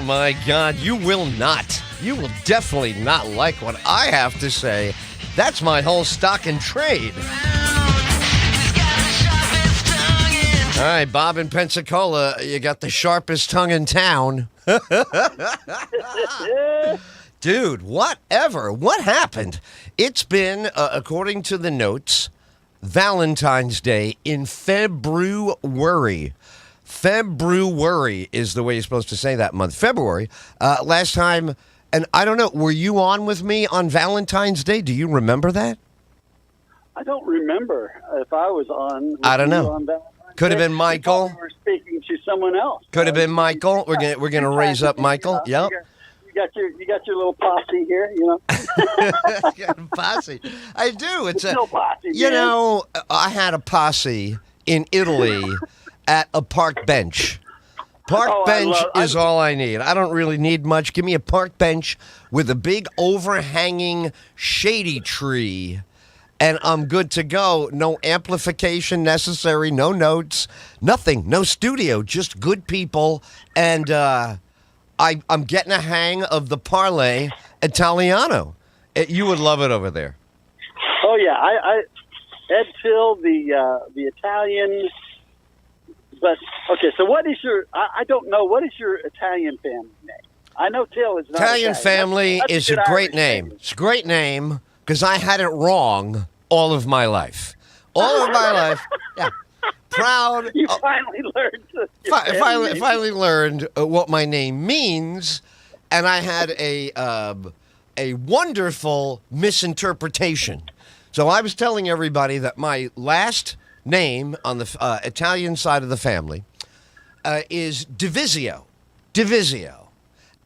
my God, you will not. You will definitely not like what I have to say. That's my whole stock and trade. All right, Bob in Pensacola, you got the sharpest tongue in town. Dude, whatever. What happened? It's been, according to the notes, Valentine's Day in February. February is the way you're supposed to say that month. February. Last time, and I don't know, were you on with me on Valentine's Day? Do you remember that? I don't remember if I was on. I don't know. Could have been Michael. We were speaking to someone else. Could have been Michael. We're gonna raise up Michael. Yep. You got your little posse here, you know. Posse. I do. It's no posse. You know, I had a posse in Italy at a park bench. Park bench is all I need. I don't really need much. Give me a park bench with a big overhanging shady tree, and I'm good to go. No amplification necessary, no notes, nothing, no studio, just good people. And I'm getting a hang of the Parlay Italiano. You would love it over there. Oh, yeah. I Ed Tyll, the Italian. But, okay, so what is your, I don't know, what is your Italian family name? I know Tyll is not Italian family is a great name. It's a great name because I had it wrong all of my life. All of my life, yeah. Proud. You finally learned. Finally learned what my name means, and I had a wonderful misinterpretation. So I was telling everybody that my last name on the Italian side of the family is Divisio. Divisio.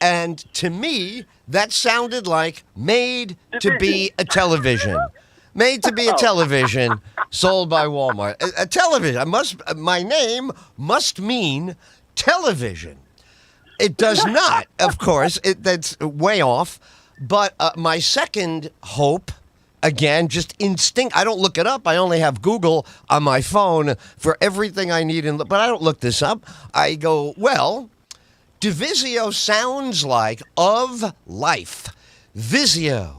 And to me, that sounded like made to be a television. Made to be a television sold by Walmart. A television. My name must mean television. It does not, of course. That's way off. But my second hope, again, just instinct. I don't look it up. I only have Google on my phone for everything I need. But I don't look this up. I go, well, Divisio sounds like of life. Visio.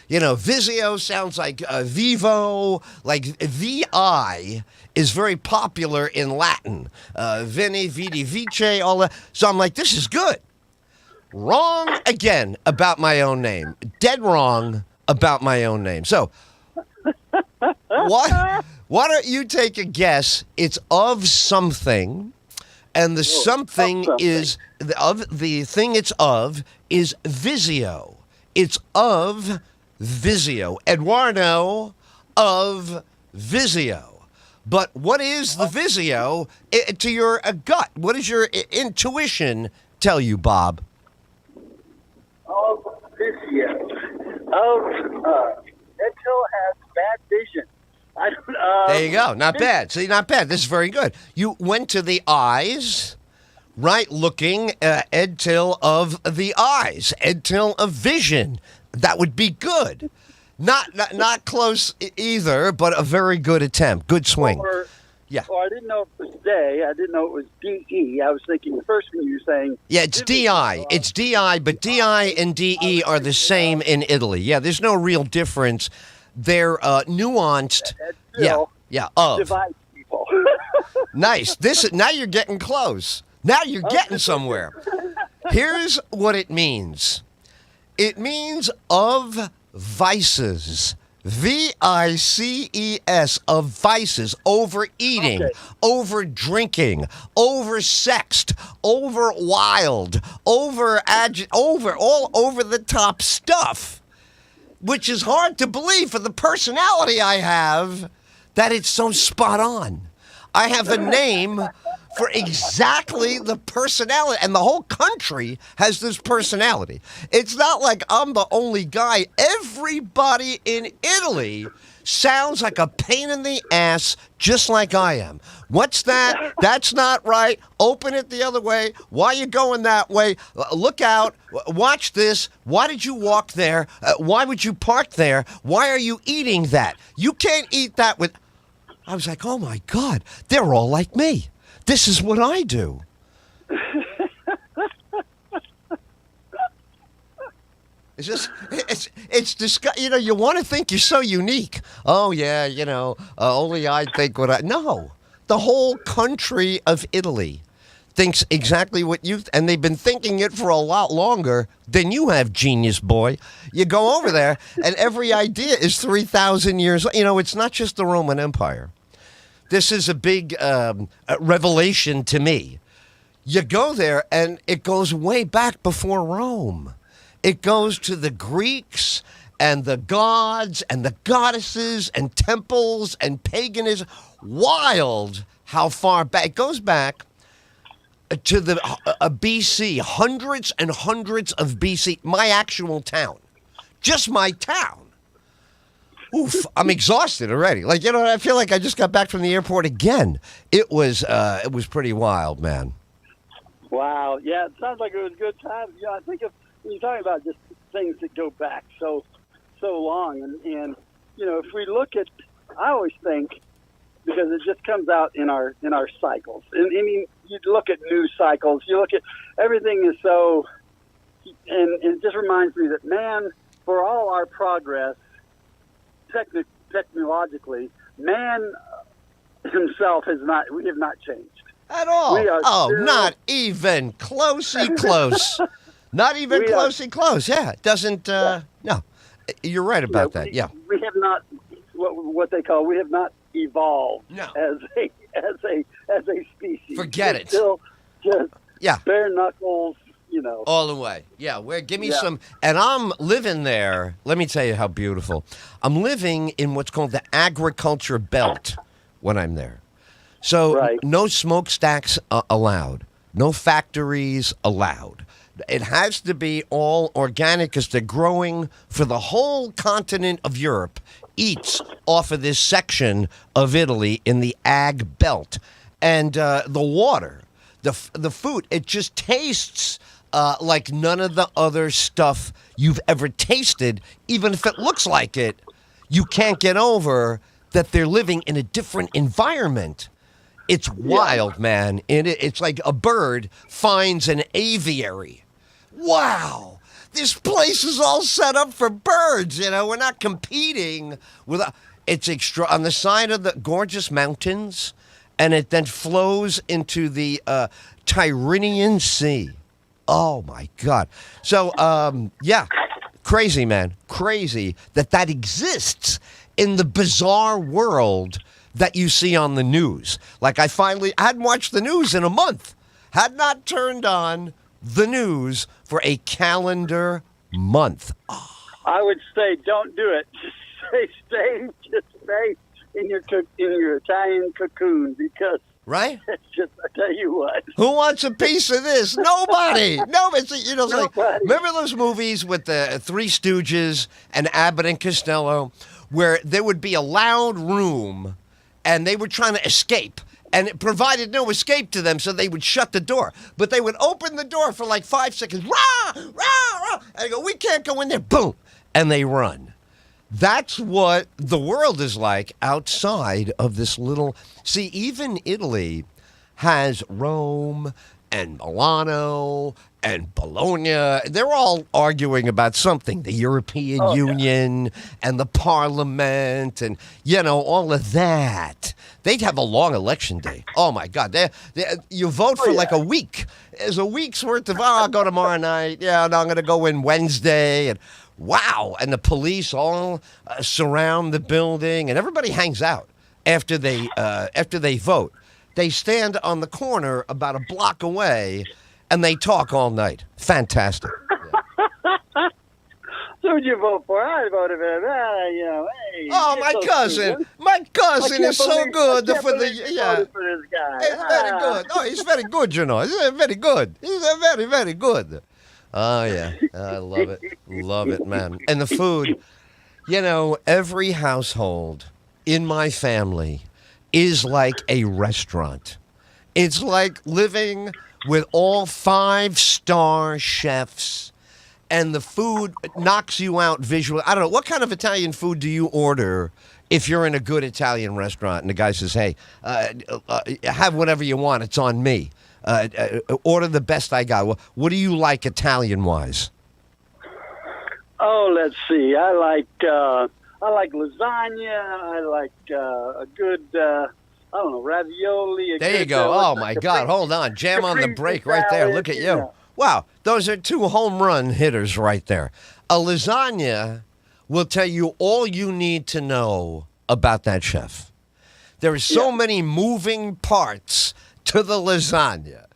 You know, Visio sounds like vivo, like VI is very popular in Latin. Veni, vidi, vice, all that. So I'm like, this is good. Wrong again about my own name. Dead wrong about my own name. So why don't you take a guess? It's of something, and the something is, the thing it's of is Visio. It's of Visio. Eduardo of Visio. But what is the Visio to your gut? What does your intuition tell you, Bob? Of Visio. Ed Tyll has bad vision. I don't. There you go. Not bad. See, not bad. This is very good. You went to the eyes. Right, looking Ed Tyll of the eyes, Ed Tyll of vision. That would be good. Not close either, but a very good attempt. Good swing. Yeah. Well, I didn't know it was day. I didn't know it was D-E. I was thinking the first one you were saying. Yeah, it's D-I. It's D-I, but D-I and D-E are the same in Italy. Yeah, there's no real difference. They're nuanced. Yeah, of. Divide people. Nice. Now you're getting close. Now you're getting somewhere. Here's what it means. It means of vices. V-I-C-E-S, of vices. Overeating, over drinking, over sexed, over wild, over all over the top stuff. Which is hard to believe for the personality I have that it's so spot on. I have a name for exactly the personality, and the whole country has this personality. It's not like I'm the only guy. Everybody in Italy sounds like a pain in the ass, just like I am. What's that? That's not right. Open it the other way. Why are you going that way? Look out. Watch this. Why did you walk there? Why would you park there? Why are you eating that? You can't eat that with... I was like, oh, my God, they're all like me. This is what I do. It's disgusting. You know, you want to think you're so unique. Oh yeah, only I think what I. No, the whole country of Italy thinks exactly what you, and they've been thinking it for a lot longer than you have, genius boy. You go over there, and every idea is 3,000 years. You know, it's not just the Roman Empire. This is a big revelation to me. You go there, and it goes way back before Rome. It goes to the Greeks and the gods and the goddesses and temples and paganism. Wild how far back. It goes back to the BC, hundreds and hundreds of BC. My actual town. Just my town. Oof, I'm exhausted already. Like, I feel like I just got back from the airport again. It was pretty wild, man. Wow. Yeah, it sounds like it was a good time. Yeah, I think when you're talking about just things that go back so long, and if we look at, I always think, because it just comes out in our cycles. And I mean, you look at news cycles, you look at everything is so, and it just reminds me that, man, for all our progress, technologically, man himself we have not changed. At all. Still, not even closey close. Not even closey close. Yeah, it doesn't, no. You're right about that, yeah. We have not, what they call, we have not evolved as a species. Forget it. Still just bare knuckles, all the way. Yeah, give me some. And I'm living there. Let me tell you how beautiful. I'm living in what's called the agriculture belt when I'm there. So no smokestacks allowed. No factories allowed. It has to be all organic because they're growing for the whole continent of Europe, eats off of this section of Italy in the ag belt. And the water, the food, it just tastes like none of the other stuff you've ever tasted. Even if it looks like it, you can't get over that they're living in a different environment. It's wild, man. And it's like a bird finds an aviary. Wow. This place is all set up for birds. We're not competing with. It's on the side of the gorgeous mountains, and it then flows into the Tyrrhenian Sea. Oh my God. So, crazy, man. Crazy that exists in the bizarre world that you see on the news. Like I hadn't watched the news in a month. Had not turned on the news for a calendar month. Oh. I would say don't do it. Just stay in your Italian cocoon, because right? It's just, I tell you what. Who wants a piece of this? Nobody. No, it's like, remember those movies with the Three Stooges and Abbott and Costello, where there would be a loud room and they were trying to escape, and it provided no escape to them, so they would shut the door. But they would open the door for like 5 seconds, rah, rah, rah, and they go, we can't go in there, boom, and they run. That's what the world is like outside of this little. See, even Italy has Rome and Milano and Bologna. They're all arguing about something. The European Union and the Parliament and, all of that. They'd have a long election day. Oh, my God. You vote for like a week. There's a week's worth of, I'll go tomorrow night. Yeah, no, I'm going to go in Wednesday. And wow. And the police all surround the building, and everybody hangs out after they vote. They stand on the corner about a block away, and they talk all night. Fantastic. Yeah. So who'd you vote for? I voted for hey. Oh, my cousin. My cousin is so good for the. Yeah. For this guy. He's very good. Oh, he's very good, He's very good. He's very, very good. Oh, yeah. I love it. Love it, man. And the food. Every household in my family is like a restaurant. It's like living with all 5-star chefs, and the food knocks you out visually. I don't know. What kind of Italian food do you order if you're in a good Italian restaurant and the guy says, hey, have whatever you want. It's on me. Order the best I got. What do you like Italian-wise? Oh, let's see. I like lasagna. I like a good I don't know, ravioli. There you go. Oh my God! Hold on, jam on the brake right there. Look at you. Wow, those are 2 home run hitters right there. A lasagna will tell you all you need to know about that chef. There are so many moving parts to the lasagna.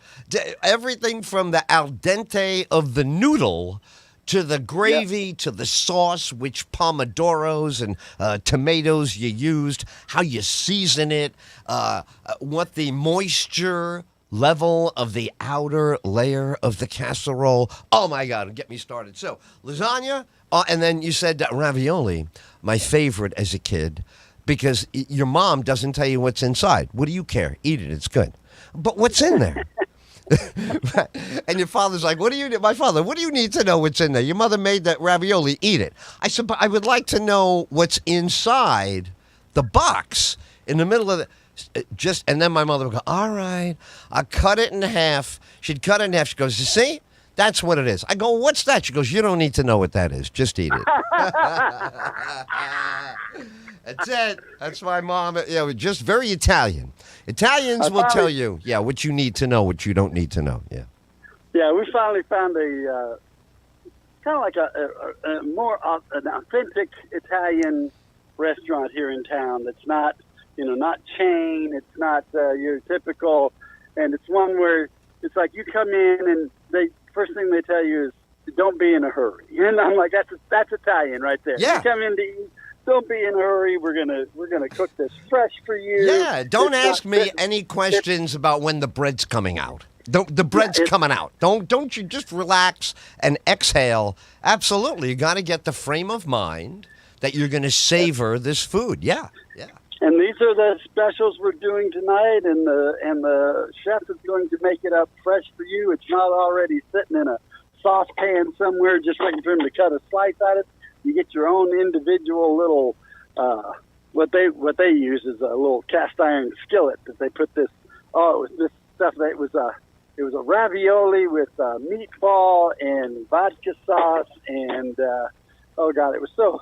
Everything from the al dente of the noodle to the gravy, to the sauce, which pomodoros and tomatoes you used, how you season it, what the moisture level of the outer layer of the casserole. Oh, my God, get me started. So, lasagna, and then you said ravioli, my favorite as a kid, because your mom doesn't tell you what's inside. What do you care? Eat it. It's good. But what's in there? And your father's like, my father, what do you need to know what's in there? Your mother made that ravioli, eat it. I said, but I would like to know what's inside the box in the middle of the, and then my mother would go, all right, I'll cut it in half. She'd cut it in half. She goes, you see? That's what it is. I go, what's that? She goes, you don't need to know what that is. Just eat it. That's it. That's my mom. Just very Italian. Italians will tell you, what you need to know, what you don't need to know. Yeah. Yeah, we finally found a kind of like a more an authentic Italian restaurant here in town. That's not, not chain. It's not your typical, and it's one where it's like you come in and first thing they tell you is don't be in a hurry. And I'm like, that's Italian right there. Yeah. You come in to eat. Don't be in a hurry. We're gonna cook this fresh for you. Yeah. Don't ask me any questions about when the bread's coming out. The bread's coming out. Don't you just relax and exhale? Absolutely. You got to get the frame of mind that you're going to savor this food. Yeah. Yeah. And these are the specials we're doing tonight, and the chef is going to make it up fresh for you. It's not already sitting in a saucepan somewhere just waiting for him to cut a slice out of it. You get your own individual little what they use is a little cast iron skillet that they put this. Oh, it was this stuff that it was a ravioli with meatball and vodka sauce and oh God, it was so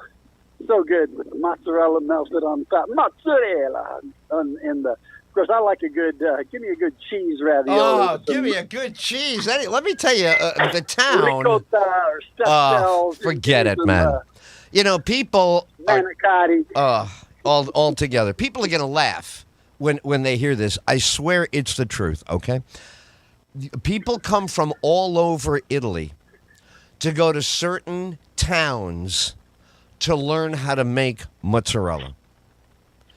good with the mozzarella melted on top. Mozzarella and of course I like a good give me a good cheese ravioli. Oh, give me a good cheese. Let me tell you, the town. Ricotta or stuffed forget it, man. People manicotti. All together. People are going to laugh when they hear this. I swear it's the truth, okay? People come from all over Italy to go to certain towns to learn how to make mozzarella.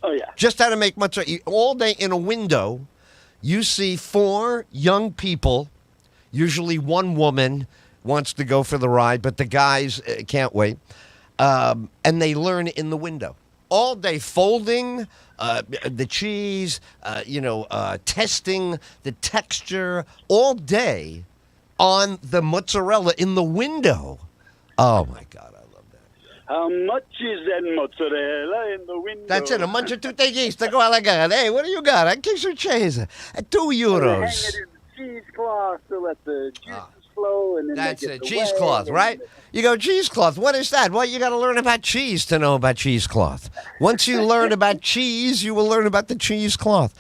Oh, yeah. Just how to make mozzarella. All day in a window, you see 4 young people, usually one woman wants to go for the ride, but the guys can't wait. And they learn in the window all day, folding the cheese, testing the texture all day on the mozzarella in the window. Oh my God, I love that. How much is that mozzarella in the window? That's it. A munch of tutte guiste. Go alla gara. Hey, what do you got? A kiss of cheese. €2. Hang it in the cheesecloth to let the juices flow, and then that's it. Cheesecloth, right? You go, cheesecloth. What is that? Well, you got to learn about cheese to know about cheesecloth. Once you learn about cheese, you will learn about the cheesecloth.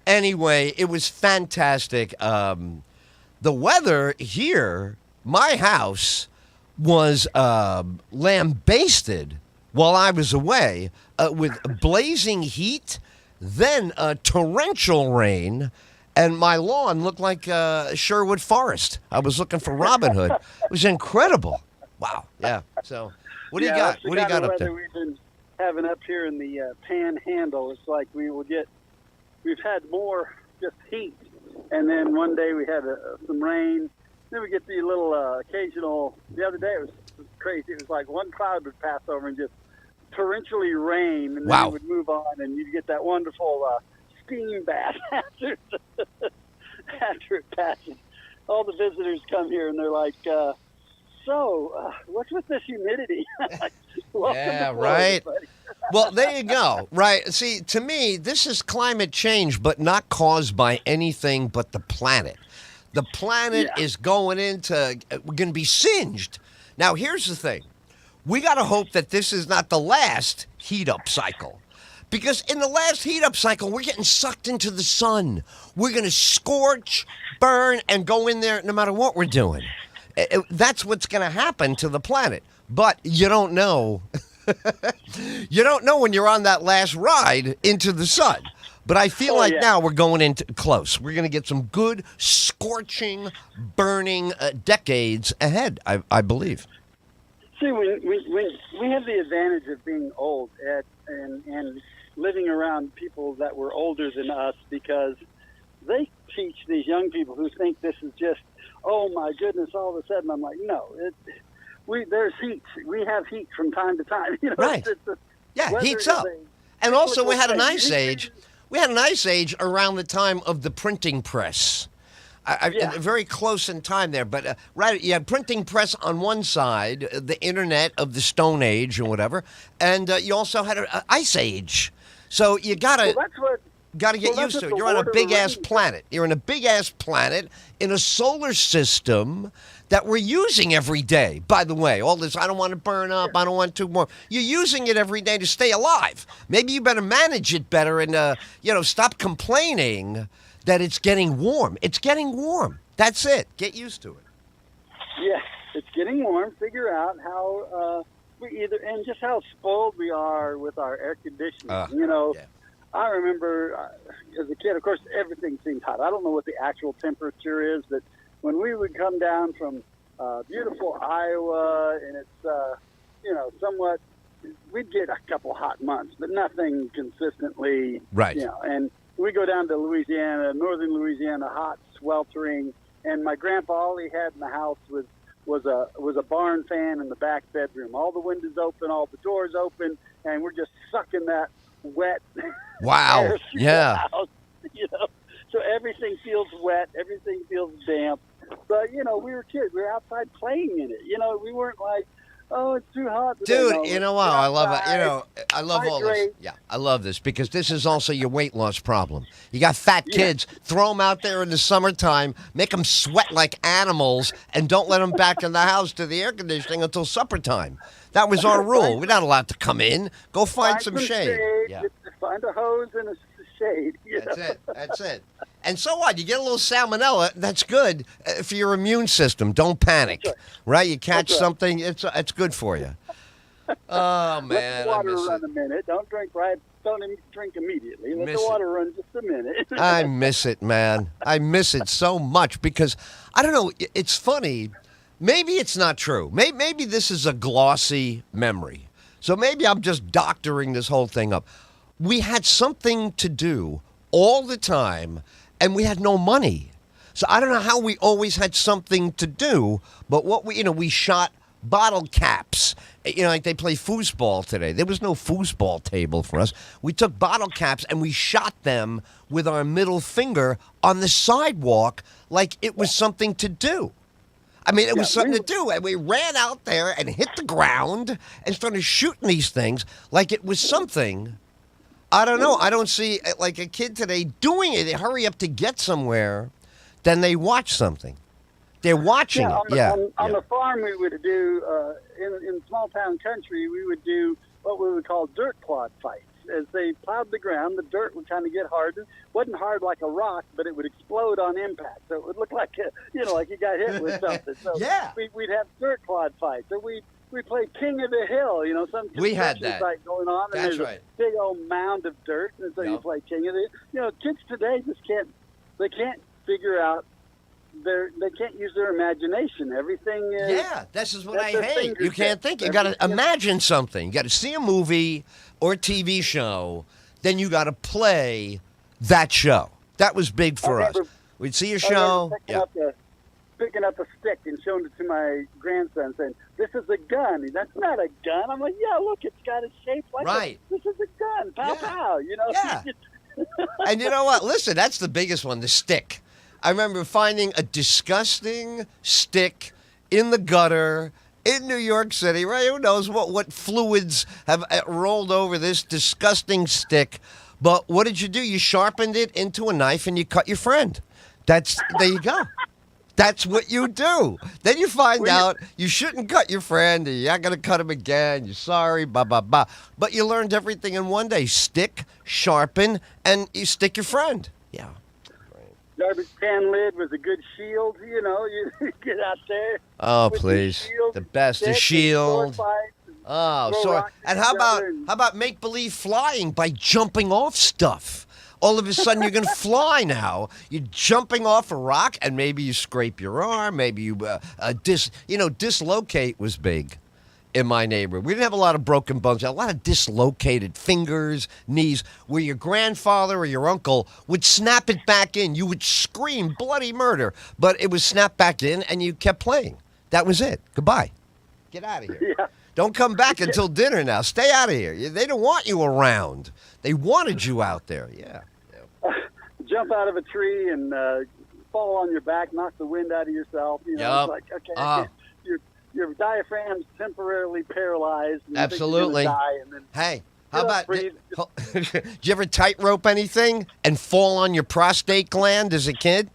Anyway, it was fantastic. The weather here, my house, was lambasted while I was away with blazing heat, then torrential rain, and my lawn looked like Sherwood Forest. I was looking for Robin Hood. It was incredible. Wow. Yeah. So, what do you got? What do you got up there? We've been having up here in the Panhandle. It's like we've had more just heat, and then one day we had some rain. Then we get the little occasional. The other day it was crazy. It was like one cloud would pass over and just torrentially rain, and then it would move on, and you'd get that wonderful steam bath after it passes. All the visitors come here and they're like, "So, what's with this humidity?" Yeah, right. Well, there you go. Right. See, to me, this is climate change, but not caused by anything but the planet. The planet is we're going to be singed. Now, here's the thing. we got to hope that this is not the last heat up cycle. Because in the last heat up cycle, we're getting sucked into the sun. We're going to scorch, burn, and go in there no matter what we're doing. That's what's going to happen to the planet. But you don't know. You don't know when you're on that last ride into the sun. But I feel like now we're going into close. We're going to get some good, scorching, burning decades ahead, I believe. See, we have the advantage of being old, Ed, and living around people that were older than us, because they teach these young people who think this is just, oh my goodness, all of a sudden. I'm like, no, there's heat. We have heat from time to time. You know, right. Heats up. And also we had an ice age. We had an ice age around the time of the printing press. Very close in time there, but you had printing press on one side, the internet of the Stone Age or whatever, and you also had an ice age. So you gotta get used to it. You're on a big ass planet. You're in a big ass planet in a solar system that we're using every day. By the way, all this, I don't want to burn up. I don't want too warm. You're using it every day to stay alive. Maybe you better manage it better and stop complaining that it's getting warm. It's getting warm. That's it. Get used to it. Yeah, it's getting warm. Figure out how and just how spoiled we are with our air conditioning. I remember as a kid, of course, everything seemed hot. I don't know what the actual temperature is, but when we would come down from beautiful Iowa, and it's somewhat, we'd get a couple hot months, but nothing consistently. Right. And we go down to Louisiana, northern Louisiana, hot, sweltering, and my grandpa, all he had in the house was a barn fan in the back bedroom. All the windows open, all the doors open, and we're just sucking that wet wow. air through the house, So everything feels wet, everything feels damp. But, we were kids. We were outside playing in it. We weren't like, oh, it's too hot today. Dude, you know what? I love it. I love all this. Yeah, I love this because this is also your weight loss problem. You got fat kids, throw them out there in the summertime, make them sweat like animals, and don't let them back in the house to the air conditioning until supper time. That was our rule. We're not allowed to come in. Go find some shade. Yeah. Find a hose and a shade. That's it. And so what? You get a little salmonella. That's good for your immune system. Don't panic, right? You catch something. It's good for you. Oh man, let the water run a minute. Don't drink immediately. Let the water run just a minute. I miss it, man. I miss it so much because I don't know. It's funny. Maybe it's not true. Maybe this is a glossy memory. So maybe I'm just doctoring this whole thing up. We had something to do all the time, and we had no money. So I don't know how we always had something to do, but we shot bottle caps. Like they play foosball today. There was no foosball table for us. We took bottle caps and we shot them with our middle finger on the sidewalk like it was something to do. I mean, it was something to do. And we ran out there and hit the ground and started shooting these things like it was something. I don't know. I don't see like a kid today doing it. They hurry up to get somewhere, then they watch something. They're watching it. On the farm, we would do, in small town country, we would do what we would call dirt clod fights. As they plowed the ground, the dirt would kind of get hardened. Wasn't hard like a rock, but it would explode on impact. So it would look like, like you got hit with something. So we'd have dirt clod fights. Or we'd play King of the Hill, some we had that site going on, and there's a big old mound of dirt, and so you play King of the kids today just can't figure out they can't use their imagination. Everything is this is what I hate. You can't think. You got to imagine something. You got to see a movie or a TV show, then you got to play that show. That was big for us. We'd see a show. Picking up a stick and showing it to my grandson, saying, "This is a gun." That's not a gun. I'm like, "Yeah, look, it's got a shape like this is a gun." Pow pow. Yeah. And you know what? Listen, that's the biggest one, the stick. I remember finding a disgusting stick in the gutter in New York City, right? Who knows what fluids have rolled over this disgusting stick. But what did you do? You sharpened it into a knife and you cut your friend. There you go. That's what you do. Then you find out you shouldn't cut your friend. And you're not going to cut him again. You're sorry, blah, blah, blah. But you learned everything in one day. Stick, sharpen, and you stick your friend. Yeah. Garbage can lid was a good shield. You get out there. Oh, please. The best. The shield. Oh, so and how about make believe flying by jumping off stuff? All of a sudden, you're going to fly now. You're jumping off a rock, and maybe you scrape your arm. Maybe you dislocate was big in my neighborhood. We didn't have a lot of broken bones. A lot of dislocated fingers, knees, where your grandfather or your uncle would snap it back in. You would scream bloody murder, but it was snapped back in, and you kept playing. That was it. Goodbye. Get out of here. Yeah. Don't come back until dinner now. Stay out of here. They don't want you around. They wanted you out there. Yeah. Jump out of a tree and fall on your back, knock the wind out of yourself. It's like, okay, your diaphragm's temporarily paralyzed. And Absolutely. You think you're gonna die, and then Hey, how about, did you ever tightrope anything and fall on your prostate gland as a kid?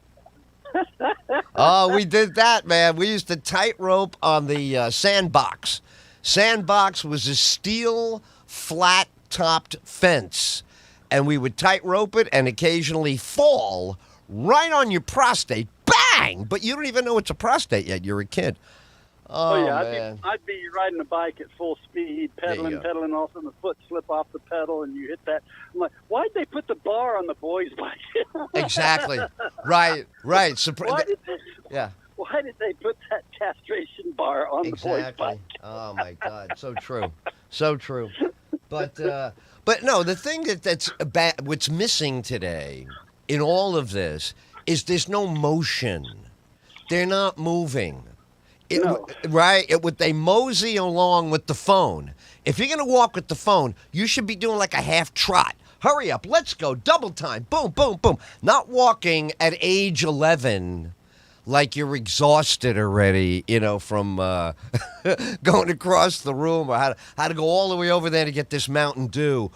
Oh, we did that, man. We used to tightrope on the sandbox. Sandbox was a steel, flat-topped fence, and we would tightrope it and occasionally fall right on your prostate. Bang! But you don't even know it's a prostate yet. You're a kid. Oh, yeah, man. I'd be riding a bike at full speed, pedaling, all of a sudden the foot slip off the pedal, and you hit that. I'm like, why'd they put the bar on the boys' bike? Exactly. Right. Why did they put that castration bar on the boys' bike? Oh, my God. So true. So true. But no, the thing that's what's missing today in all of this is there's no motion. They're not moving. Right? They mosey along with the phone. If you're going to walk with the phone, you should be doing like a half trot. Hurry up. Let's go. Double time. Boom, boom, boom. Not walking at age 11 like you're exhausted already, from going across the room, or how to go all the way over there to get this Mountain Dew.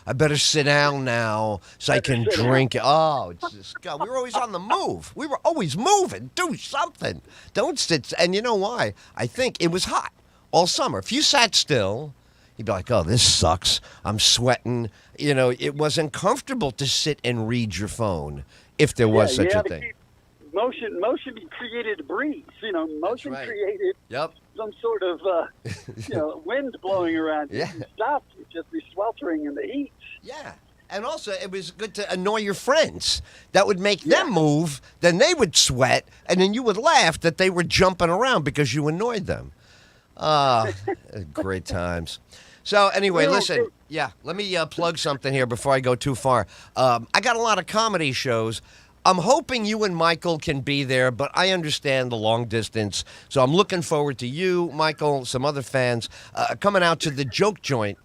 I better sit down now so I can drink it. Oh, God, we were always on the move. We were always moving. Do something. Don't sit. And you know why? I think it was hot all summer. If you sat still, you'd be like, oh, this sucks. I'm sweating. It wasn't comfortable to sit and read your phone if there was such a thing. Motion created a breeze. Motion created some sort of wind blowing around. Yeah. If you stopped, you'd just be sweltering in the heat. Yeah. And also, it was good to annoy your friends. That would make them move. Then they would sweat, and then you would laugh that they were jumping around because you annoyed them. Great times. So anyway, listen. Yeah, let me plug something here before I go too far. I got a lot of comedy shows. I'm hoping you and Michael can be there, but I understand the long distance. So I'm looking forward to you, Michael, some other fans, coming out to the Joke Joint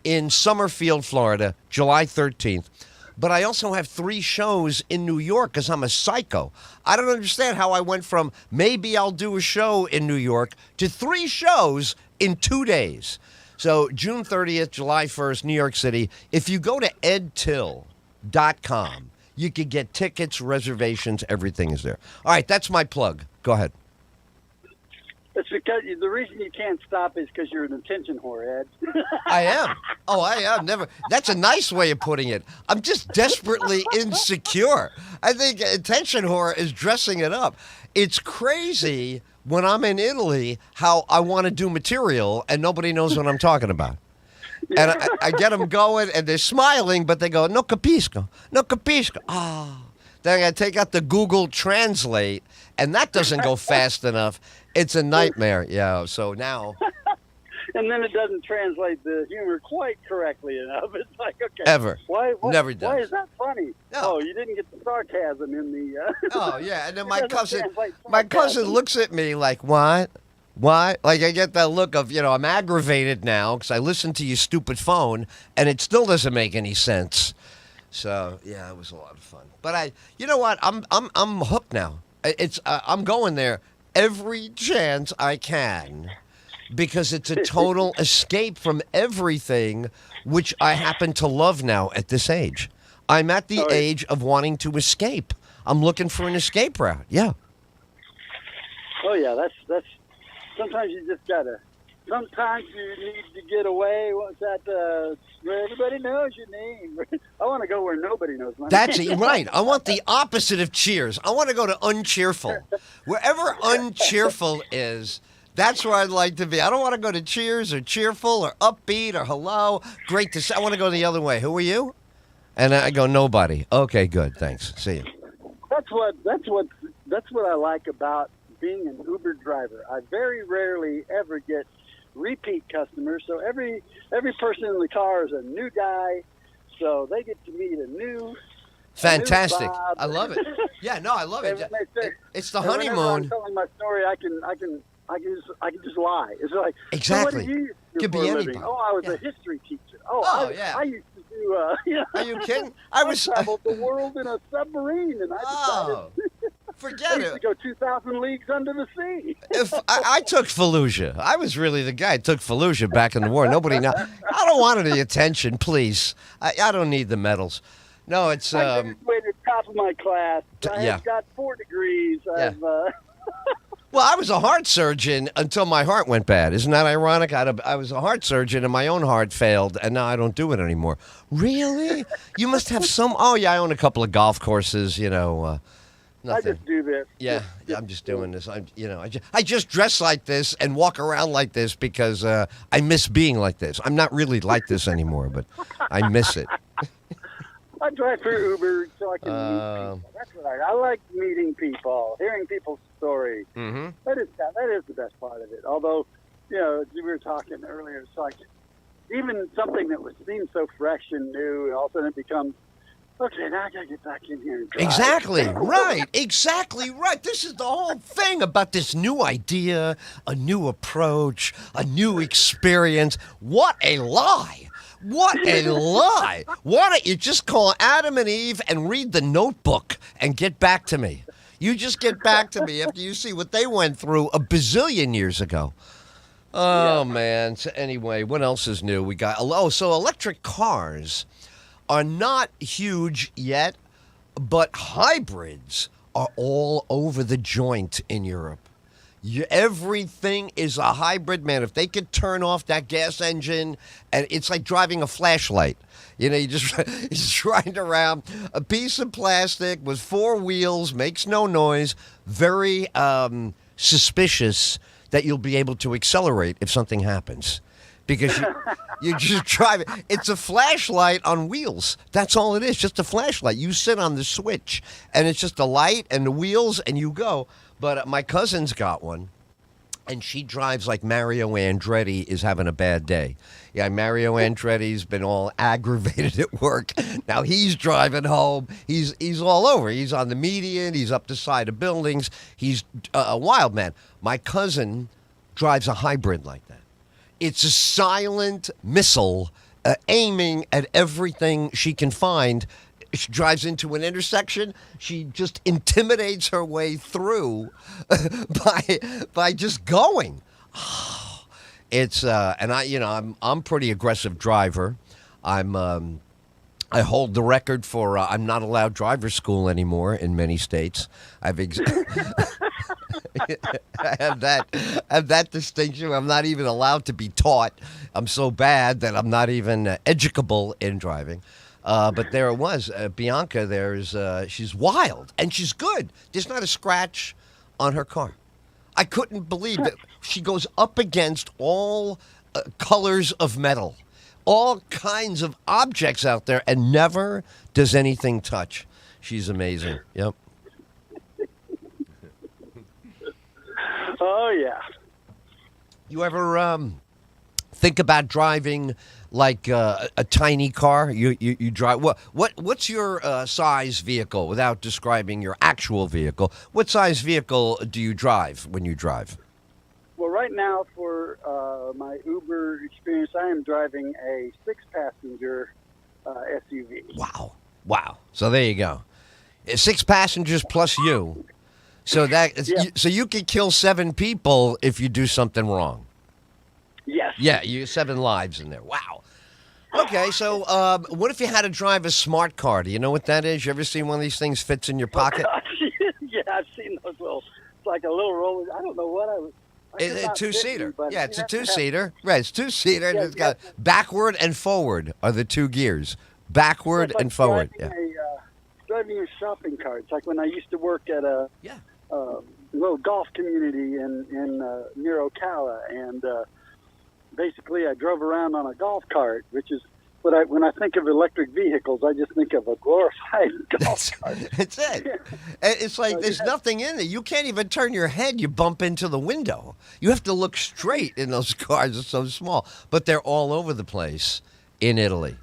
in Summerfield, Florida, July 13th. But I also have 3 shows in New York because I'm a psycho. I don't understand how I went from maybe I'll do a show in New York to 3 shows in 2 days. So June 30th, July 1st, New York City. If you go to edtyll.com, you can get tickets, reservations, everything is there. All right, that's my plug. Go ahead. It's because the reason you can't stop is because you're an attention whore, Ed. I am. Oh, I am. Never. That's a nice way of putting it. I'm just desperately insecure. I think attention whore is dressing it up. It's crazy when I'm in Italy how I want to do material and nobody knows what I'm talking about. And I get them going, and they're smiling, but they go, no capisco, no capisco. Oh. Then I take out the Google Translate, and that doesn't go fast enough. It's a nightmare. Yeah, so now. And then it doesn't translate the humor quite correctly enough. It's like, okay. Ever. Never does. Why is that funny? No. Oh, you didn't get the sarcasm in the... Oh, yeah, and then my cousin looks at me like, what? What? Like, I get that look of, I'm aggravated now because I listened to your stupid phone, and it still doesn't make any sense. So, yeah, it was a lot of fun. But you know what? I'm hooked now. I'm going there every chance I can because it's a total escape from everything which I happen to love now at this age. I'm at the age of wanting to escape. I'm looking for an escape route. Yeah. Oh yeah, that's. Sometimes you just gotta. Sometimes you need to get away. What's that? Where everybody knows your name. I want to go where nobody knows my That's name. it, right. I want the opposite of cheers. I want to go to uncheerful. Wherever uncheerful is, that's where I'd like to be. I don't want to go to cheers or cheerful or upbeat or hello. Great to see. I want to go the other way. Who are you? And I go, nobody. Okay, good. Thanks. See you. That's what I like about being an Uber driver. I very rarely ever get repeat customers. So every person in the car is a new guy. So they get to meet a new. Fantastic. Bob. I love it. Yeah, no, I love it. It's the honeymoon. Whenever I'm telling my story, I can just lie. It's like, exactly. So what did you do Could for be a living? anybody. Oh, I was a history teacher. Yeah. I used to do. Are you kidding? I traveled the world in a submarine, and I decided. Forget I used to it. go 2,000 leagues under the sea. If I took Fallujah. I was really the guy who took Fallujah back in the war. Nobody know. I don't want any attention, please. I don't need the medals. No, it's I graduated top of my class. I've got 4 degrees. Yeah. Well, I was a heart surgeon until my heart went bad. Isn't that ironic? I was a heart surgeon and my own heart failed, and now I don't do it anymore. Really? You must have some. Oh yeah, I own a couple of golf courses. Nothing. I just do this. Yeah, I'm just doing this. I just dress like this and walk around like this because I miss being like this. I'm not really like this anymore, but I miss it. I drive for Uber so I can meet people. That's what I like meeting people, hearing people's stories. Mm-hmm. That is the best part of it. Although, we were talking earlier, it's like even something that seems so fresh and new, and all of a sudden it becomes, okay, now I got to get back in here and drive. Exactly right. This is the whole thing about this new idea, a new approach, a new experience. What a lie. What a lie. Why don't you just call Adam and Eve and read the Notebook and get back to me? You just get back to me after you see what they went through a bazillion years ago. Oh, man. So anyway, what else is new? We got, so electric cars are not huge yet, but hybrids are all over the joint in Europe. Everything is a hybrid, man. If they could turn off that gas engine, and it's like driving a flashlight. You just ride around a piece of plastic with 4 wheels, makes no noise, very suspicious that you'll be able to accelerate if something happens. Because you just drive it. It's a flashlight on wheels. That's all it is, just a flashlight. You sit on the switch, and it's just a light and the wheels, and you go. But my cousin's got one, and she drives like Mario Andretti is having a bad day. Yeah, Mario Andretti's been all aggravated at work. Now he's driving home. He's all over. He's on the median. He's up the side of buildings. He's a wild man. My cousin drives a hybrid like that. It's a silent missile aiming at everything she can find. She drives into an intersection. She just intimidates her way through by just going. Oh, it's and I'm pretty aggressive driver. I hold the record for I'm not allowed driver's school anymore in many states. I have that distinction. I'm not even allowed to be taught. I'm so bad that I'm not even educable in driving. But there it was. Bianca, she's wild, and she's good. There's not a scratch on her car. I couldn't believe that she goes up against all colors of metal, all kinds of objects out there, and never does anything touch. She's amazing. Yep. Oh, yeah. You ever think about driving like a tiny car? You drive what's your size vehicle without describing your actual vehicle? What size vehicle do you drive when you drive? Well, right now for my Uber experience, I am driving a 6-passenger SUV. Wow. So there you go. 6 passengers plus you. So so you could kill 7 people if you do something wrong. Yes. Yeah, 7 lives in there. Wow. Okay, so what if you had to drive a smart car? Do you know what that is? You ever seen one of these things fits in your pocket? Yeah, I've seen those little. It's like a little roller. I don't know what I was. It's a two-seater. Yeah, it's a two two-seater. Right, it's two-seater. Yeah, And it's got backward and forward are the two gears. Backward and forward. Yeah. Driving a shopping cart. It's like when I used to work at a little golf community in near Ocala, and basically I drove around on a golf cart, which is when I think of electric vehicles, I just think of a glorified golf cart. That's it. It's like there's nothing in it. You can't even turn your head. You bump into the window. You have to look straight in those cars. They're so small. But they're all over the place in Italy.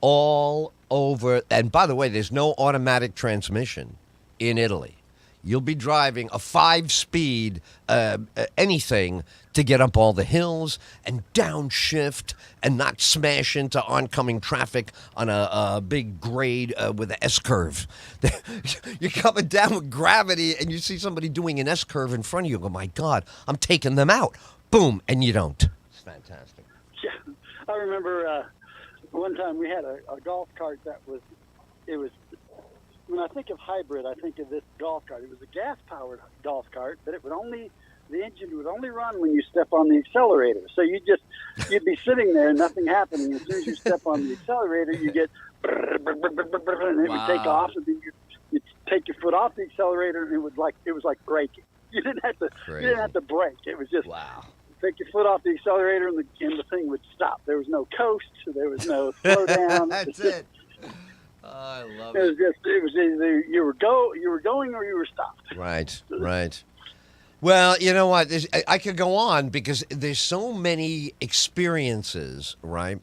All over. And by the way, there's no automatic transmission in Italy. You'll be driving a 5-speed anything to get up all the hills and downshift and not smash into oncoming traffic on a big grade with an S-curve. You're coming down with gravity and you see somebody doing an S-curve in front of you. You go, my God, I'm taking them out. Boom, and you don't. It's fantastic. Yeah, I remember one time we had a golf cart that was when I think of hybrid, I think of this golf cart. It was a gas-powered golf cart, but the engine would only run when you step on the accelerator. So you'd be sitting there and nothing happening. As soon as you step on the accelerator, you get and it would take off, and then you'd take your foot off the accelerator, and it was like braking. You didn't have to brake. It was just take your foot off the accelerator, and the thing would stop. There was no coast. There was no slow down. That's it. Oh, I love it. It was either you were going or you were stopped. Right. Well, you know what? I could go on because there's so many experiences, right,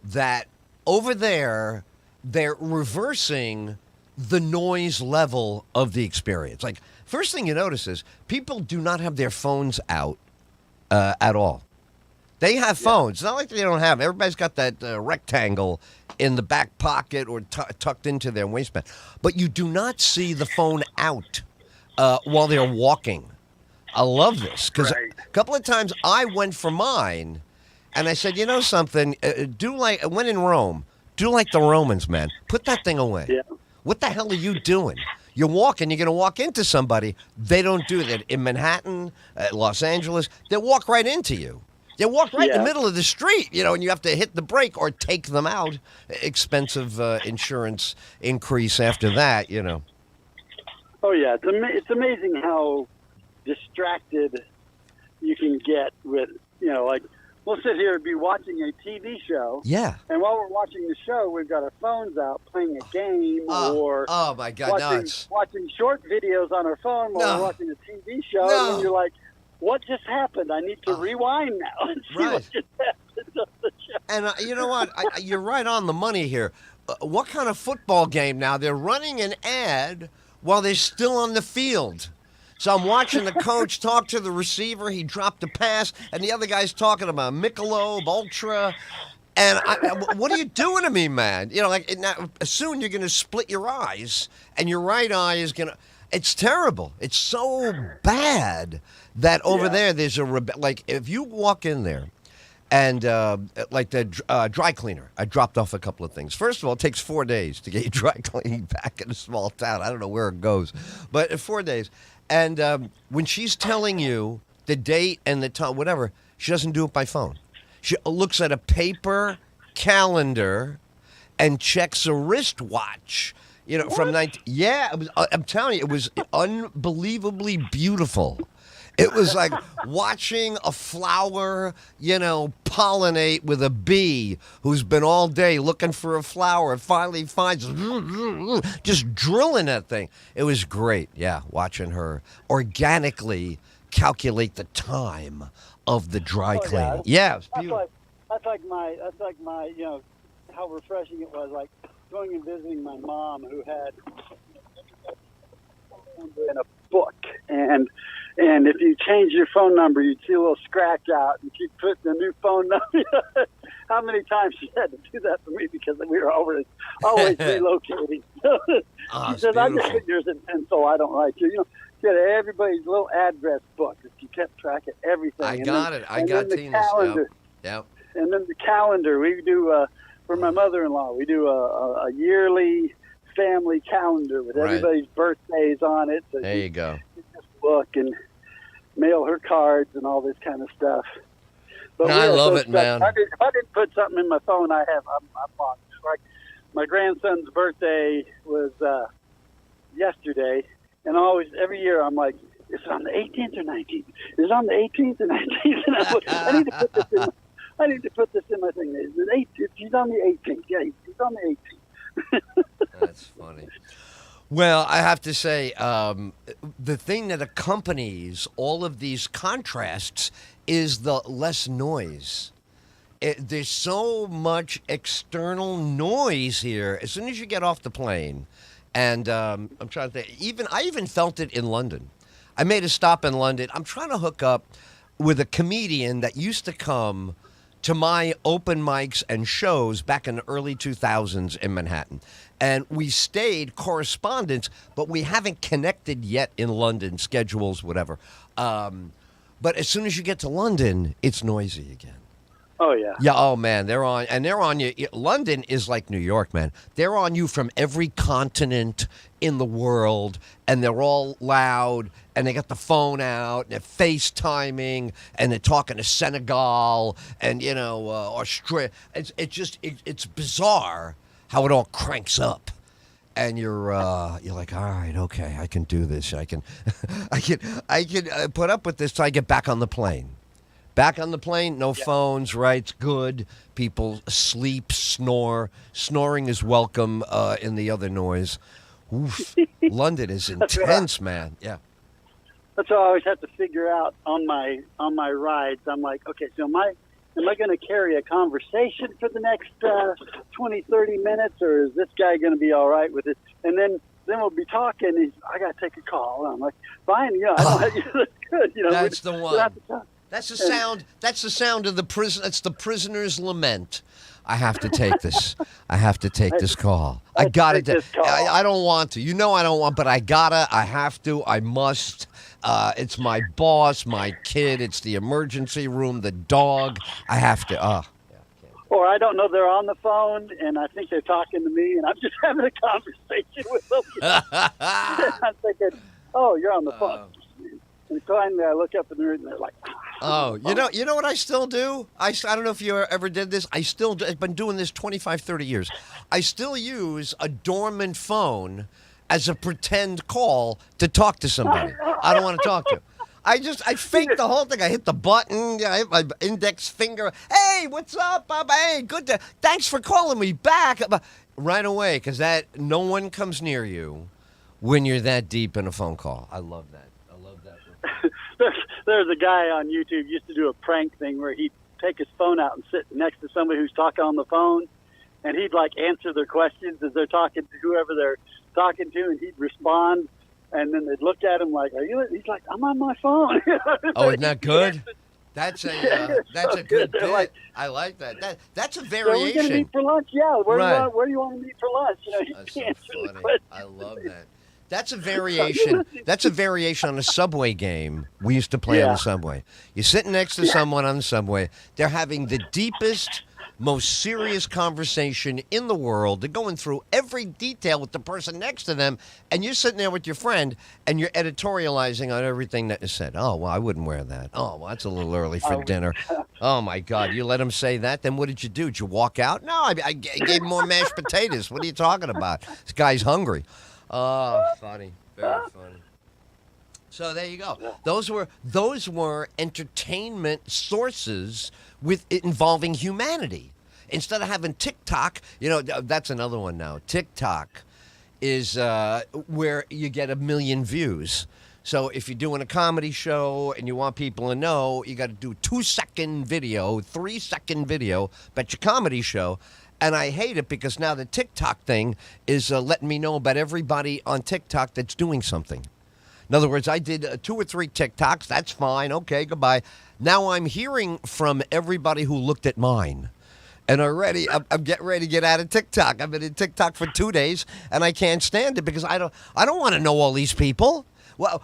that over there they're reversing the noise level of the experience. Like, first thing you notice is people do not have their phones out at all. They have phones. It's not like they don't have them. Everybody's got that rectangle in the back pocket or tucked into their waistband. But you do not see the phone out while they're walking. I love this because a couple of times I went for mine and I said, you know something, when in Rome, do like the Romans, man. Put that thing away. Yeah. What the hell are you doing? You're walking, you're going to walk into somebody. They don't do that. In Manhattan, Los Angeles, they walk right into you. They walk right in the middle of the street, and you have to hit the brake or take them out. Expensive insurance increase after that, Oh, yeah. It's amazing how distracted you can get with, like, we'll sit here and be watching a TV show. Yeah. And while we're watching the show, we've got our phones out playing a game or oh my God, watching short videos on our phone while we're watching a TV show. And you're like, what just happened? I need to rewind now and see what just happened on the show. And you know what? You're right on the money here. What kind of football game now? They're running an ad while they're still on the field. So I'm watching the coach talk to the receiver. He dropped a pass, and the other guy's talking about Michelob Ultra. And what are you doing to me, man? Soon you're going to split your eyes, and your right eye is going to... It's terrible. It's so bad that over there there's like if you walk in there and like the dry cleaner, I dropped off a couple of things. First of all, it takes 4 days to get your dry cleaning back in a small town. I don't know where it goes, but 4 days. And when she's telling you the date and the time, whatever, she doesn't do it by phone. She looks at a paper calendar and checks a wristwatch. From 19. Yeah, I'm telling you, it was unbelievably beautiful. It was like watching a flower, pollinate with a bee who's been all day looking for a flower and finally finds just drilling that thing. It was great. Yeah, watching her organically calculate the time of the dry cleaning. Yeah, it was beautiful. That's like my how refreshing it was. Like going and visiting my mom, who had in a book, and if you change your phone number, you'd see a little scratch out, and she'd put the new phone number. How many times she had to do that for me because we were always relocating. She said, "I just put yours in pencil. I don't write you." She had everybody's little address book. She kept track of everything. I got Tina's calendar. Yep. And then the calendar. We do for my mother-in-law. We do a yearly family calendar with everybody's birthdays on it. So there you go. You just look, and mail her cards and all this kind of stuff. But I love it, man. If I didn't put something in my phone, I'm on. Like my grandson's birthday was yesterday, and every year I'm like, is it on the 18th or 19th? Is it on the 18th or 19th? And I'm like, I need to put this in my thing. Is it 18th? He's on the 18th. Yeah, he's on the 18th. That's funny. Well, I have to say, the thing that accompanies all of these contrasts is the less noise. There's so much external noise here. As soon as you get off the plane, and I'm trying to think, I even felt it in London. I made a stop in London. I'm trying to hook up with a comedian that used to come to my open mics and shows back in the early 2000s in Manhattan. And we stayed correspondence, but we haven't connected yet in London, schedules, whatever. But as soon as you get to London, it's noisy again. Oh, yeah. Yeah, oh, man, they're on you. London is like New York, man. They're on you from every continent in the world, and they're all loud, and they got the phone out, and they're FaceTiming, and they're talking to Senegal, and, Australia. It's bizarre how it all cranks up. And you're like, all right, okay, I can do this. I can put up with this till I get back on the plane. Back on the plane, no phones, right? It's good. People sleep, snore. Snoring is welcome in the other noise. Oof. London is intense, man. Yeah. That's what I always have to figure out on my rides. I'm like, okay, so am I going to carry a conversation for the next 20, 30 minutes, or is this guy going to be all right with it? And then we'll be talking. I got to take a call. And I'm like, fine, I don't that's good. That's the one. That's the sound. That's the sound of the prison. It's the prisoner's lament. I have to take this. I have to take this call. I got to. I don't want to. I don't want, but I gotta. I have to. I must. It's my boss, my kid. It's the emergency room, the dog. I have to. Or I don't know. They're on the phone, and I think they're talking to me, and I'm just having a conversation with them. I'm thinking, oh, you're on the phone. And finally, I look up in the room, and they're like, oh, you know what I still do? I don't know if you ever did this. I've been doing this 25, 30 years. I still use a dormant phone as a pretend call to talk to somebody I don't want to talk to. I fake the whole thing. I hit the button. I hit my index finger. Hey, what's up? Hey, thanks for calling me back. Right away, because no one comes near you when you're that deep in a phone call. I love that. There's a guy on YouTube used to do a prank thing where he'd take his phone out and sit next to somebody who's talking on the phone, and he'd like answer their questions as they're talking to whoever they're talking to, and he'd respond, and then they'd look at him like, "Are you?" He's like, "I'm on my phone." Oh, isn't that good? That's a good bit. Like, I like that. That's a variation. So we're gonna meet for lunch. Yeah, where do you want to meet for lunch? That's so funny. I love that. That's a variation. That's a variation on a subway game we used to play on the subway. You're sitting next to someone on the subway. They're having the deepest, most serious conversation in the world. They're going through every detail with the person next to them, and you're sitting there with your friend, and you're editorializing on everything that is said. Oh, well, I wouldn't wear that. Oh, well, that's a little early for dinner. Oh, my God, you let him say that? Then what did you do? Did you walk out? No, I gave him more mashed potatoes. What are you talking about? This guy's hungry. Oh, funny. Very funny. So there you go. Those were entertainment sources involving humanity. Instead of having TikTok, that's another one now. TikTok is where you get 1 million views. So if you're doing a comedy show and you want people to know, you got to do 2-second video, 3-second video, but your comedy show. And I hate it because now the TikTok thing is letting me know about everybody on TikTok that's doing something. In other words, I did 2 or 3 TikToks. That's fine. Okay, goodbye. Now I'm hearing from everybody who looked at mine. And already, I'm getting ready to get out of TikTok. I've been in TikTok for 2 days, and I can't stand it because I don't want to know all these people. Well,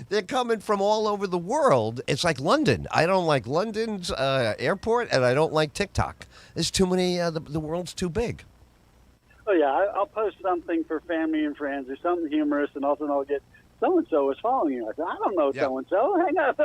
they're coming from all over the world. It's like London. I don't like London's airport, and I don't like TikTok. There's too many. The world's too big. oh yeah, I'll post something for family and friends or something humorous, and all of a sudden I'll get so and so is following you. I said, I don't know so and so. Hang on,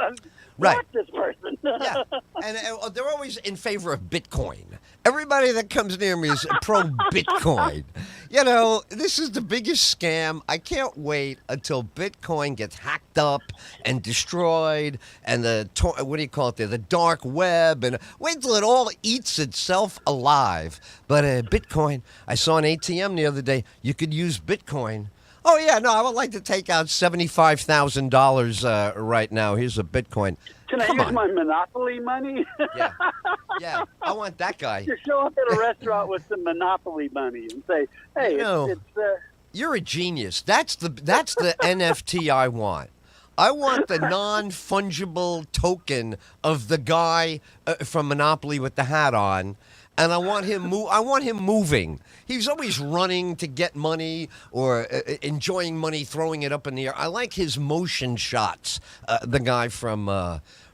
Right. watch this person. Yeah, and they're always in favor of Bitcoin. Everybody that comes near me is pro Bitcoin. You know, this is the biggest scam. I can't wait until Bitcoin gets hacked up and destroyed, and what do you call it there? The dark web, and wait till it all eats itself alive. But Bitcoin, I saw an ATM the other day. You could use Bitcoin. Oh, yeah, no, I would like to take out $75,000 right now. Here's a Bitcoin. Can I use my Monopoly money? Yeah, I want that guy. You show up at a restaurant with some Monopoly money and say, hey, you're a genius. That's the NFT I want. I want the non-fungible token of the guy from Monopoly with the hat on. And I want him moving. He's always running to get money or enjoying money, throwing it up in the air. I like his motion shots. The guy from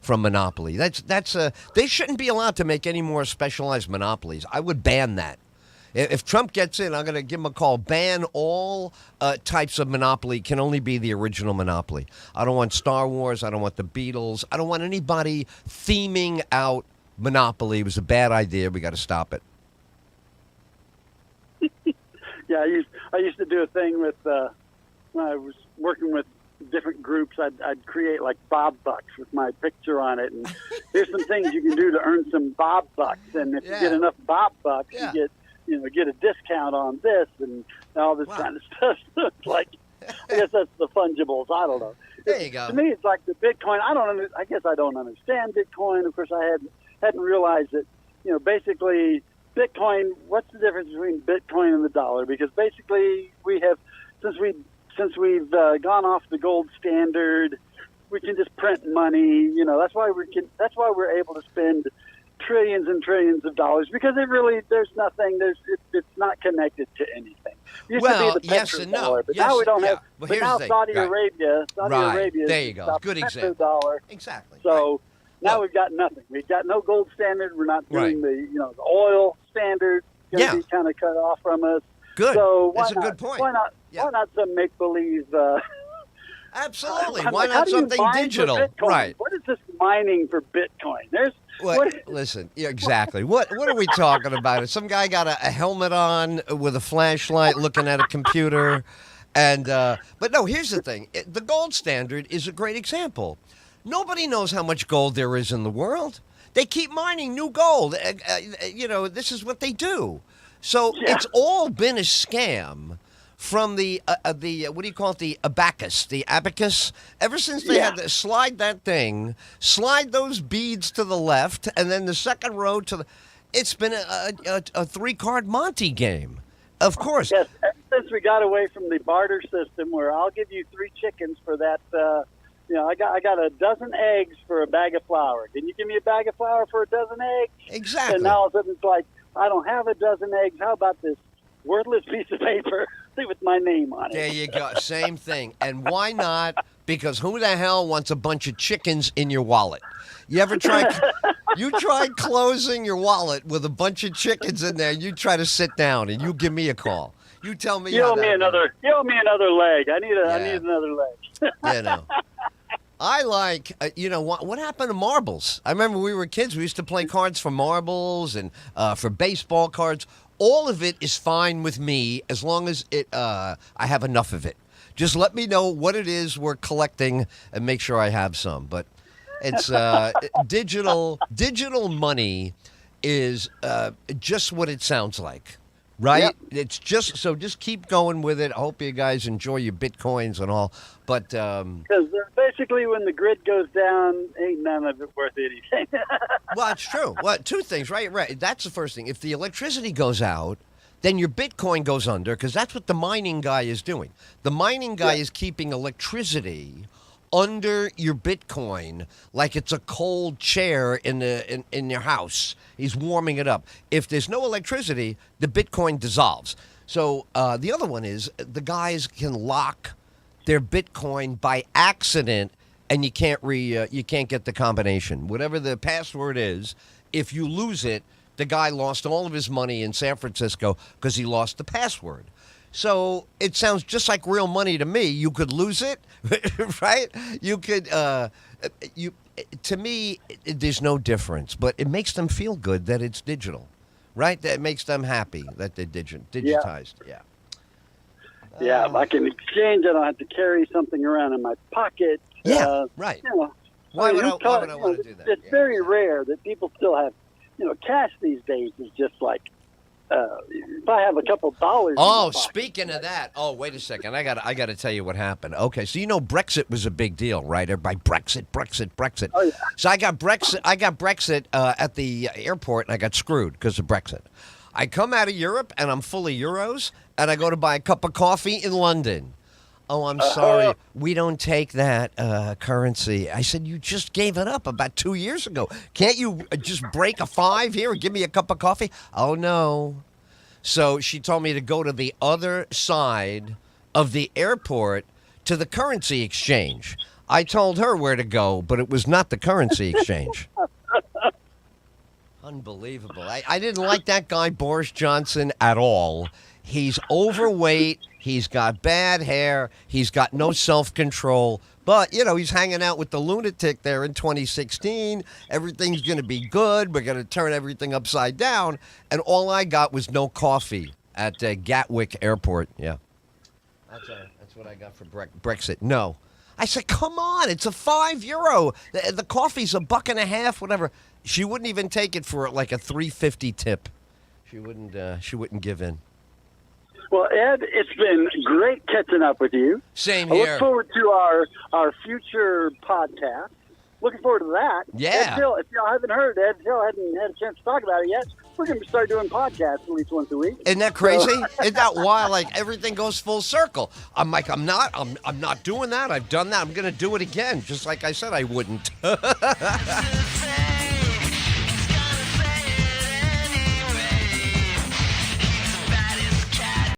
Monopoly. They shouldn't be allowed to make any more specialized monopolies. I would ban that. If Trump gets in, I'm going to give him a call. Ban all types of Monopoly. Can only be the original Monopoly. I don't want Star Wars. I don't want the Beatles. I don't want anybody theming out Monopoly. It was a bad idea. We got to stop it. Yeah, I used to do a thing with when I was working with different groups. I'd create like Bob Bucks with my picture on it, and here's some things you can do to earn some Bob Bucks. And if you get enough Bob Bucks, you get a discount on this and all this kind of stuff. So it's like, I guess that's the fungibles. I don't know. There you go. To me, it's like the Bitcoin. I guess I don't understand Bitcoin. Of course, I hadn't realized that, basically Bitcoin, what's the difference between Bitcoin and the dollar? Because basically we have, since we've gone off the gold standard, we can just print money. That's why we're able to spend trillions and trillions of dollars, because there's nothing, it's not connected to anything. It used to be the yes and no. Dollar, but now we don't have. But now Saudi Arabia, there you go. Good example. Dollar. Exactly. So now we've got nothing. We've got no gold standard. We're not doing the oil standard. Going to be kind of cut off from us. Good. So That's a good point. Why not some make believe? Absolutely. Why not something digital? Right. What is this mining for Bitcoin? Listen, exactly. What are we talking about? Some guy got a helmet on with a flashlight looking at a computer. But no, here's the thing. The gold standard is a great example. Nobody knows how much gold there is in the world. They keep mining new gold. This is what they do. So it's all been a scam from the what do you call it, the abacus, ever since they had to slide slide those beads to the left, and then the second row to the, it's been a three-card Monte game, of course. Yes, ever since we got away from the barter system where I'll give you 3 chickens for that, I got a dozen eggs for a bag of flour. Can you give me a bag of flour for a dozen eggs? Exactly. And now all of a sudden it's like, I don't have a dozen eggs. How about this worthless piece of paper with my name on it? There you go. Same thing. And why not? Because who the hell wants a bunch of chickens in your wallet? You ever tried? You tried closing your wallet with a bunch of chickens in there. You try to sit down, and you give me a call. You tell me. You owe me another leg. I need another leg. I like, what happened to marbles? I remember we were kids. We used to play cards for marbles and for baseball cards. All of it is fine with me as long as I have enough of it. Just let me know what it is we're collecting and make sure I have some. But it's digital money is just what it sounds like. Right? Yep. It's just keep going with it. I hope you guys enjoy your Bitcoins and all. But because basically when the grid goes down, ain't none of it worth anything. Well, it's true. Well, 2 things, right? That's the first thing. If the electricity goes out, then your Bitcoin goes under, because that's what the mining guy is doing. The mining guy is keeping electricity under your Bitcoin like it's a cold chair in your house. He's warming it up. If there's no electricity, the Bitcoin dissolves. So the other one is the guys can lock their Bitcoin by accident, and you can't get the combination. Whatever the password is, if you lose it, the guy lost all of his money in San Francisco because he lost the password. So it sounds just like real money to me. You could lose it, right? You could, to me, there's no difference, but it makes them feel good that it's digital, right? That makes them happy that they're digitized. Yeah. Yeah, I can exchange. I don't have to carry something around in my pocket. Yeah, right. You know, Why would I want to do that? It's very rare that people still have, cash these days is just like, if I have a couple dollars. Oh, speaking of that, wait a second. I got to tell you what happened. Okay, so Brexit was a big deal, right? Everybody, Brexit. Oh, yeah. So I got Brexit at the airport, and I got screwed because of Brexit. I come out of Europe, and I'm full of euros, and I go to buy a cup of coffee in London. Oh, I'm sorry. We don't take that currency. I said, you just gave it up about 2 years ago. Can't you just break a 5 here and give me a cup of coffee? Oh, no. So she told me to go to the other side of the airport to the currency exchange. I told her where to go, but it was not the currency exchange. Unbelievable. I didn't like that guy, Boris Johnson, at all. He's overweight. He's got bad hair. He's got no self-control. But, he's hanging out with the lunatic there in 2016. Everything's going to be good. We're going to turn everything upside down. And all I got was no coffee at Gatwick Airport. Yeah. That's what I got for Brexit. No. I said, come on. It's a €5. The coffee's $1.50, whatever. She wouldn't even take it for like a $3.50 tip. She wouldn't give in. Well, Ed, it's been great catching up with you. Same I here. look forward to our future podcast. Looking forward to that. Yeah. Ed Tyll, if y'all haven't heard, Ed Tyll hadn't had a chance to talk about it yet. We're going to start doing podcasts at least once a week. Isn't that crazy? Isn't that wild? Like everything goes full circle. I'm like, I'm not doing that. I've done that. I'm going to do it again, just like I said I wouldn't.